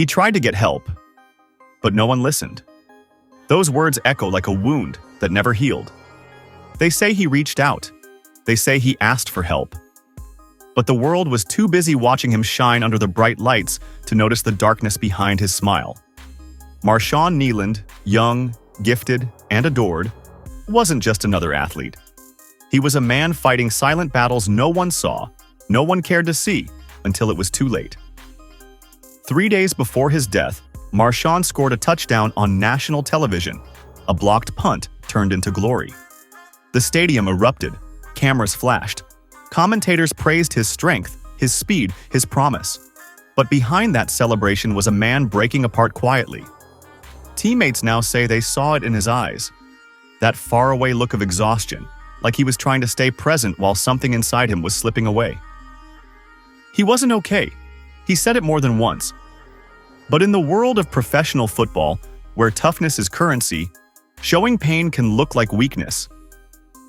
He tried to get help, but no one listened. Those words echo like a wound that never healed. They say he reached out. They say he asked for help. But the world was too busy watching him shine under the bright lights to notice the darkness behind his smile. Marshawn Kneeland, young, gifted, and adored, wasn't just another athlete. He was a man fighting silent battles no one saw, no one cared to see, until it was too late. 3 days before his death, Marshawn scored a touchdown on national television. A blocked punt turned into glory. The stadium erupted. Cameras flashed. Commentators praised his strength, his speed, his promise. But behind that celebration was a man breaking apart quietly. Teammates now say they saw it in his eyes. That faraway look of exhaustion, like he was trying to stay present while something inside him was slipping away. He wasn't okay. He said it more than once. But in the world of professional football, where toughness is currency, showing pain can look like weakness.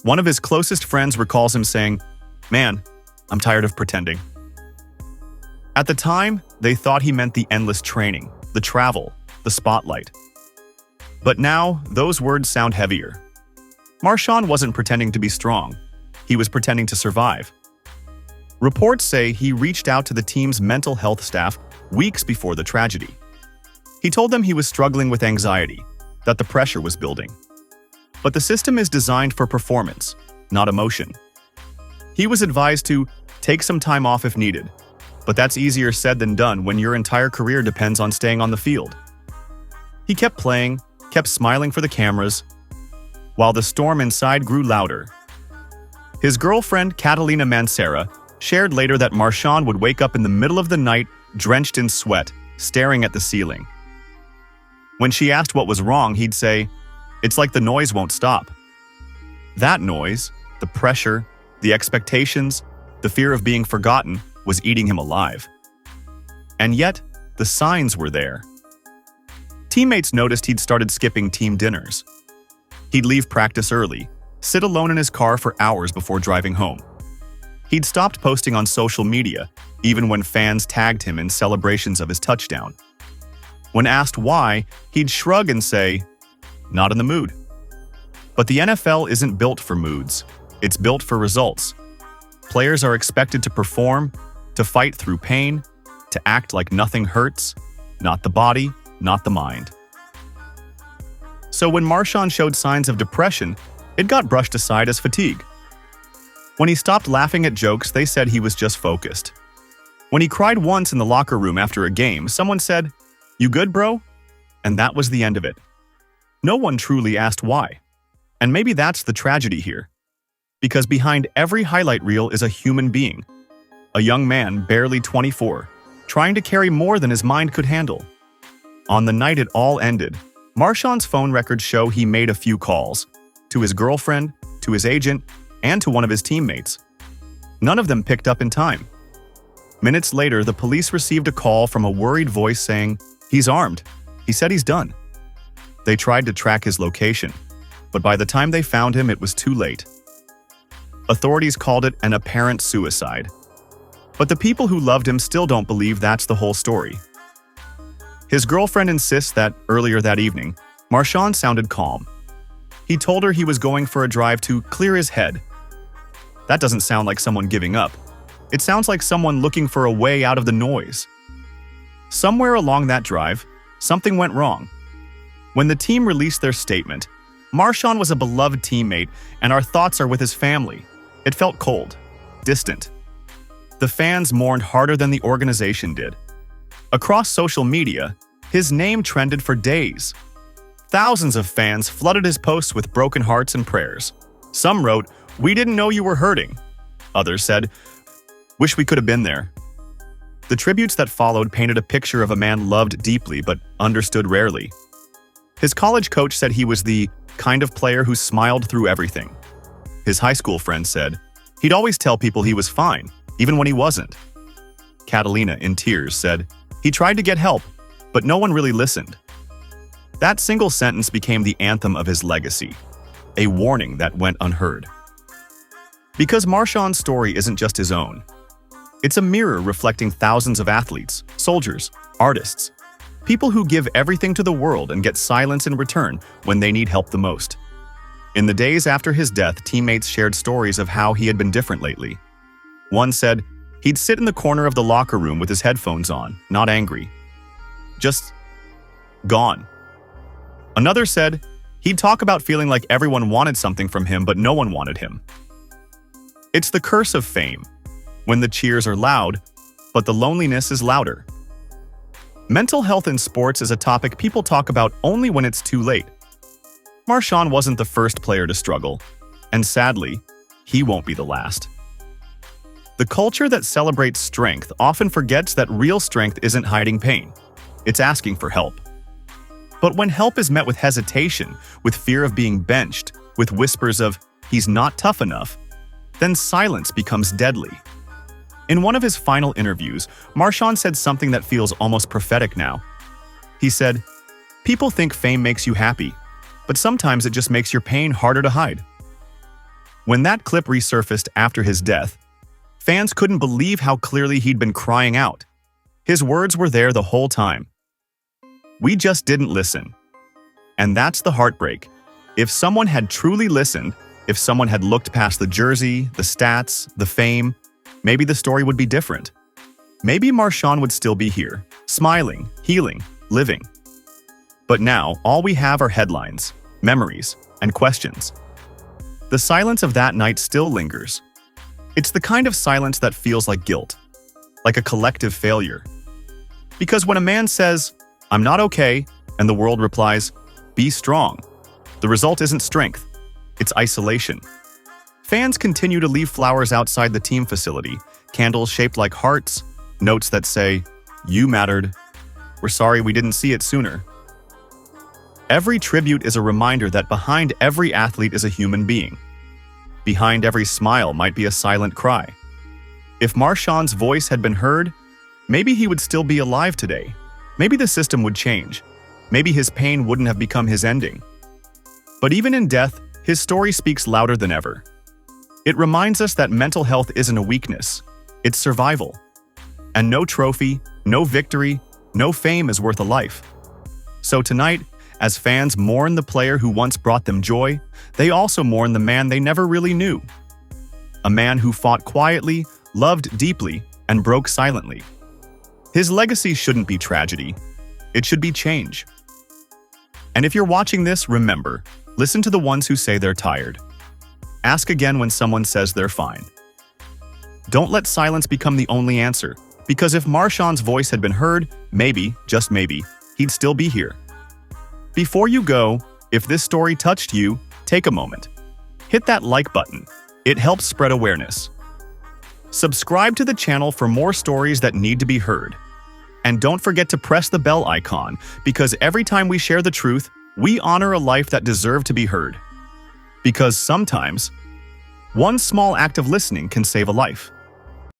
One of his closest friends recalls him saying, "Man, I'm tired of pretending." At the time, they thought he meant the endless training, the travel, the spotlight. But now, those words sound heavier. Marshawn wasn't pretending to be strong. He was pretending to survive. Reports say he reached out to the team's mental health staff weeks before the tragedy. He told them he was struggling with anxiety, that the pressure was building. But the system is designed for performance, not emotion. He was advised to take some time off if needed, but that's easier said than done when your entire career depends on staying on the field. He kept playing, kept smiling for the cameras, while the storm inside grew louder. His girlfriend, Catalina Mancera, shared later that Marshawn would wake up in the middle of the night, drenched in sweat, staring at the ceiling. When she asked what was wrong, he'd say, "It's like the noise won't stop." That noise, the pressure, the expectations, the fear of being forgotten, was eating him alive. And yet, the signs were there. Teammates noticed he'd started skipping team dinners. He'd leave practice early, sit alone in his car for hours before driving home. He'd stopped posting on social media, even when fans tagged him in celebrations of his touchdown. When asked why, he'd shrug and say, "Not in the mood." But the NFL isn't built for moods. It's built for results. Players are expected to perform, to fight through pain, to act like nothing hurts, not the body, not the mind. So when Marshawn showed signs of depression, it got brushed aside as fatigue. When he stopped laughing at jokes, they said he was just focused. When he cried once in the locker room after a game, someone said, "You good, bro?" And that was the end of it. No one truly asked why. And maybe that's the tragedy here. Because behind every highlight reel is a human being. A young man, barely 24, trying to carry more than his mind could handle. On the night it all ended, Marshawn's phone records show he made a few calls. To his girlfriend, to his agent, and to one of his teammates. None of them picked up in time. Minutes later, the police received a call from a worried voice saying, "He's armed. He said he's done." They tried to track his location, but by the time they found him, it was too late. Authorities called it an apparent suicide. But the people who loved him still don't believe that's the whole story. His girlfriend insists that, earlier that evening, Marshawn sounded calm. He told her he was going for a drive to clear his head. That doesn't sound like someone giving up. It sounds like someone looking for a way out of the noise. Somewhere along that drive, something went wrong. When the team released their statement, Marshawn was a beloved teammate, and our thoughts are with his family. It felt cold, distant. The fans mourned harder than the organization did. Across social media, his name trended for days. Thousands of fans flooded his posts with broken hearts and prayers. Some wrote, "We didn't know you were hurting." Others said, "Wish we could have been there." The tributes that followed painted a picture of a man loved deeply but understood rarely. His college coach said he was the kind of player who smiled through everything. His high school friend said, he'd always tell people he was fine, even when he wasn't. Catalina, in tears, said, he tried to get help, but no one really listened. That single sentence became the anthem of his legacy, a warning that went unheard. Because Marshawn's story isn't just his own. It's a mirror reflecting thousands of athletes, soldiers, artists, People who give everything to the world and get silence in return when they need help the most. In the days after his death, teammates shared stories of how he had been different lately. One said he'd sit in the corner of the locker room with his headphones on, not angry. Just gone. Another said he'd talk about feeling like everyone wanted something from him, but no one wanted him. It's the curse of fame, when the cheers are loud, but the loneliness is louder. Mental health in sports is a topic people talk about only when it's too late. Marshawn wasn't the first player to struggle, and sadly, he won't be the last. The culture that celebrates strength often forgets that real strength isn't hiding pain. It's asking for help. But when help is met with hesitation, with fear of being benched, with whispers of, "He's not tough enough," then silence becomes deadly. In one of his final interviews, Marshawn said something that feels almost prophetic now. He said, "People think fame makes you happy, but sometimes it just makes your pain harder to hide." When that clip resurfaced after his death, fans couldn't believe how clearly he'd been crying out. His words were there the whole time. We just didn't listen. And that's the heartbreak. If someone had truly listened, if someone had looked past the jersey, the stats, the fame, maybe the story would be different. Maybe Marshawn would still be here, smiling, healing, living. But now, all we have are headlines, memories, and questions. The silence of that night still lingers. It's the kind of silence that feels like guilt, like a collective failure. Because when a man says, "I'm not okay," and the world replies, "Be strong," the result isn't strength, it's isolation. Fans continue to leave flowers outside the team facility, candles shaped like hearts, notes that say, "You mattered. We're sorry we didn't see it sooner." Every tribute is a reminder that behind every athlete is a human being. Behind every smile might be a silent cry. If Marshawn's voice had been heard, maybe he would still be alive today. Maybe the system would change. Maybe his pain wouldn't have become his ending. But even in death, his story speaks louder than ever. It reminds us that mental health isn't a weakness, it's survival. And no trophy, no victory, no fame is worth a life. So tonight, as fans mourn the player who once brought them joy, they also mourn the man they never really knew. A man who fought quietly, loved deeply, and broke silently. His legacy shouldn't be tragedy. It should be change. And if you're watching this, remember, listen to the ones who say they're tired. Ask again when someone says they're fine. Don't let silence become the only answer, because if Marshawn's voice had been heard, maybe, just maybe, he'd still be here. Before you go, if this story touched you, take a moment. Hit that like button. It helps spread awareness. Subscribe to the channel for more stories that need to be heard. And don't forget to press the bell icon, because every time we share the truth, we honor a life that deserved to be heard. Because sometimes, one small act of listening can save a life.